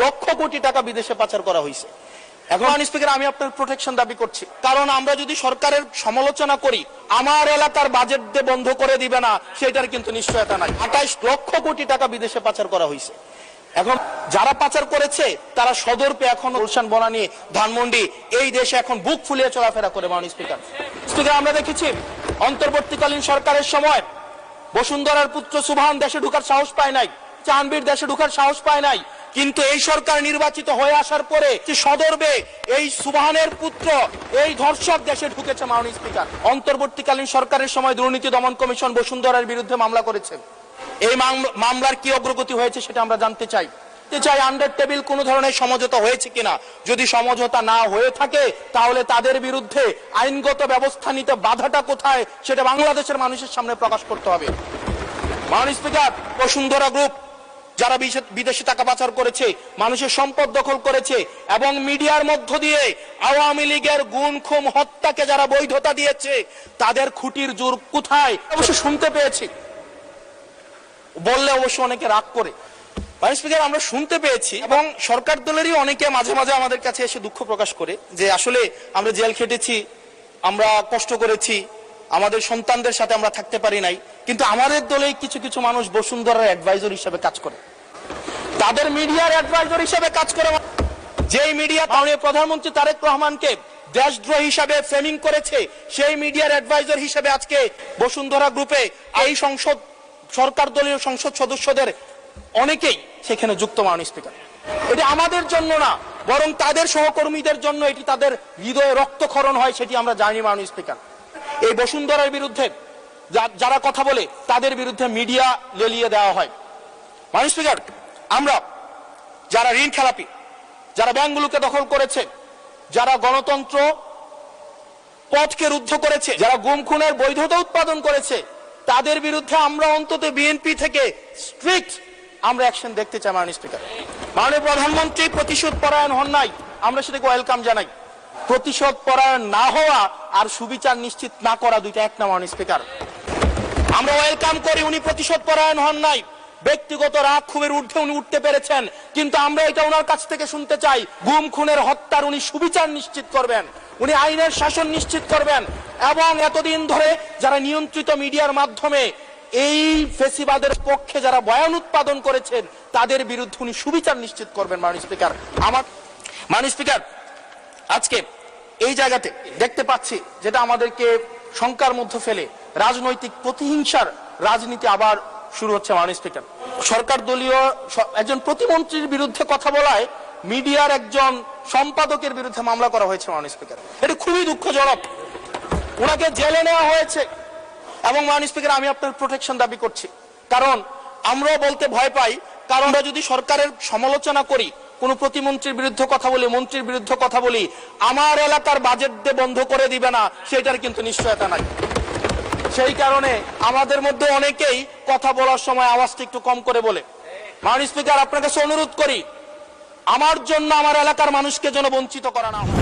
লক্ষ কোটি টাকা বিদেশে পাচার করা হয়েছে। এখন স্পিকার, আমি আপনার প্রোটেকশন দাবি করছি, কারণ আমরা যদি সরকারের সমালোচনা করি আমার এলাকার বাজেট দিয়ে বন্ধ করে দিবে না সেটার কিন্তু নিশ্চয়তা নাই। 28 লক্ষ কোটি টাকা বিদেশে পাচার করা হয়েছে। এখন যারা পাচার করেছে তারা সদর্পে এখন গুলশান, বনানী, ধানমন্ডি এই দেশে এখন বুক ফুলিয়ে চলাফেরা করে। মাননীয় স্পিকার, আমরা দেখেছি অন্তর্বর্তীকালীন সরকারের সময় বসুন্ধরার পুত্র সুবহান দেশে ঢুকার সাহস পায় নাই, চানবীর দেশে ঢুকার সাহস পায় নাই, কিন্তু এই সরকার নির্বাচিত হয়ে আসার পরে সদর্বে এই সুবহানের পুত্র এই ধর্ষক দেশে ঢুকেছে। মাননীয় স্পিকার, অন্তর্বর্তীকালীন সরকারের সময় দুর্নীতি দমন কমিশন বসুন্ধরার বিরুদ্ধে মামলা করেছে। এই মামলার কি অগ্রগতি হয়েছে সেটা আমরা জানতে চাই। আন্ডার টেবিল কোন ধরনের সমঝোতা হয়েছে কিনা, যদি সমঝোতা না হয়ে থাকে তাহলে তাদের বিরুদ্ধে আইনগত ব্যবস্থা নিতে বাধাটা কোথায় সেটা বাংলাদেশের মানুষের সামনে প্রকাশ করতে হবে। মাননীয় স্পিকার, বসুন্ধরা গ্রুপ যারা বিদেশে টাকা পাচার করেছে, মানুষের সম্পদ দখল করেছে এবং মিডিয়ার মধ্য দিয়ে আওয়ামী লীগের গুম খুন হত্যাকে যারা বৈধতা দিয়েছে তাদের খুঁটির জোর কোথায় অবশ্য শুনতে পেয়েছি, বললে অবশ্য অনেকে রাগ করে। মাননীয় স্পিকার, আমরা শুনতে পেয়েছি এবং সরকার দলেরই অনেকে মাঝে মাঝে আমাদের কাছে এসে দুঃখ প্রকাশ করে যে আসলে আমরা জেল খেটেছি, আমরা কষ্ট করেছি, আমাদের সন্তানদের সাথে আমরা থাকতে পারি নাই, কিন্তু আমাদের দলেই কিছু কিছু মানুষ বসুন্ধরার অ্যাডভাইজর হিসেবে কাজ করে, তাদের মিডিয়ার অ্যাডভাইজর হিসেবে কাজ করে। যেই মিডিয়া মাননীয় প্রধানমন্ত্রী তারেক রহমানকে দেশদ্রোহী হিসাবে ফ্রেমিং করেছে, সেই মিডিয়ার অ্যাডভাইজর হিসেবে আজকে বসুন্ধরা গ্রুপে এই সরকার দলীয় সংসদ সদস্যদের অনেকেই সেখানে যুক্ত। মাননীয় স্পিকার, এটি আমাদের জন্য না, বরং তাদের সহকর্মীদের জন্য এটি তাদের হৃদয়ে রক্তক্ষরণ হয়, সেটি আমরা জানি। মাননীয় স্পিকার, এই বসুন্ধরার বিরুদ্ধে যারা কথা বলে তাদের বিরুদ্ধে মিডিয়া লেলিয়ে দেওয়া হয়। মাননীয় স্পিকার, আমরা যারা ঋণ খেলাপি, যারা ব্যাংকগুলোকে দখল করেছে, যারা গণতন্ত্র পথকে রুদ্ধ করেছে, যারা গুম খুনের বৈধতা উৎপাদন করেছে, তাদের বিরুদ্ধে আমরা অন্তত বিএনপি থেকে স্ট্রিক্ট আমরা অ্যাকশন দেখতে চাই। মাননীয় স্পিকার, মাননীয় প্রধানমন্ত্রী প্রতিশোধ পরায়ণ হন নাই, আমরা সেটাকে ওয়েলকাম জানাই। প্রতিশোধ পরায়ণ না হওয়া আর সুবিচার নিশ্চিত না করা দুইটা এক না। মাননীয় স্পিকার, আমরা ওয়েলকাম করি উনি প্রতিশোধ পরায়ণ হন নাই, ব্যক্তিগত রাগ ক্ষোভের ঊর্ধ্বে উনি উঠতে পেরেছেন, কিন্তু আমরা এটা ওনার কাছ থেকে শুনতে চাই গুম খুনের হত্যার উনি সুবিচার নিশ্চিত করবেন, উনি আইনের শাসন নিশ্চিত করবেন এবং এতদিন ধরে যারা নিয়ন্ত্রিত মিডিয়ার মাধ্যমে এই ফেসিবাদের পক্ষে যারা বয়ান উৎপাদন করেছেন তাদের বিরুদ্ধে উনি সুবিচার নিশ্চিত করবেন। মাননীয় স্পিকার, মাননীয় স্পিকার, আজকে এই জায়গাতে দেখতে পাচ্ছি যেটা আমাদেরকে শঙ্কার মধ্যে ফেলে, রাজনৈতিক প্রতিহিংসার রাজনীতি আবার শুরু হচ্ছে। মাননীয় স্পিকার, সরকার দলীয় একজন প্রতিমন্ত্রীর বিরুদ্ধে কথা বলায় মিডিয়ার একজন সম্পাদকের বিরুদ্ধে মামলা করা হয়েছে। মাননীয় স্পিকার, এটা খুবই দুঃখজনক, ওনাকে জেলে নেওয়া হয়েছে এবং মাননীয় স্পিকার, আমি আপনার প্রোটেকশন দাবি করছি, কারণ আমরাও বলতে ভয় পাই, কারণ আমরা যদি সরকারের সমালোচনা করি, কোন প্রতিমন্ত্রীর বিরুদ্ধে কথা বলি, মন্ত্রীর বিরুদ্ধে কথা বলি, আমার এলাকার বাজেট দিয়ে বন্ধ করে দিবে না সেটার কিন্তু নিশ্চয়তা নাই। সেই কারণে আমাদের মধ্যে অনেকেই কথা বলার সময় আওয়াজটা একটু কম করে বলে। মাননীয় স্পিকার, আপনার কাছে অনুরোধ করি আমার জন্য আমার এলাকার মানুষকে যেন বঞ্চিত করা না হয়।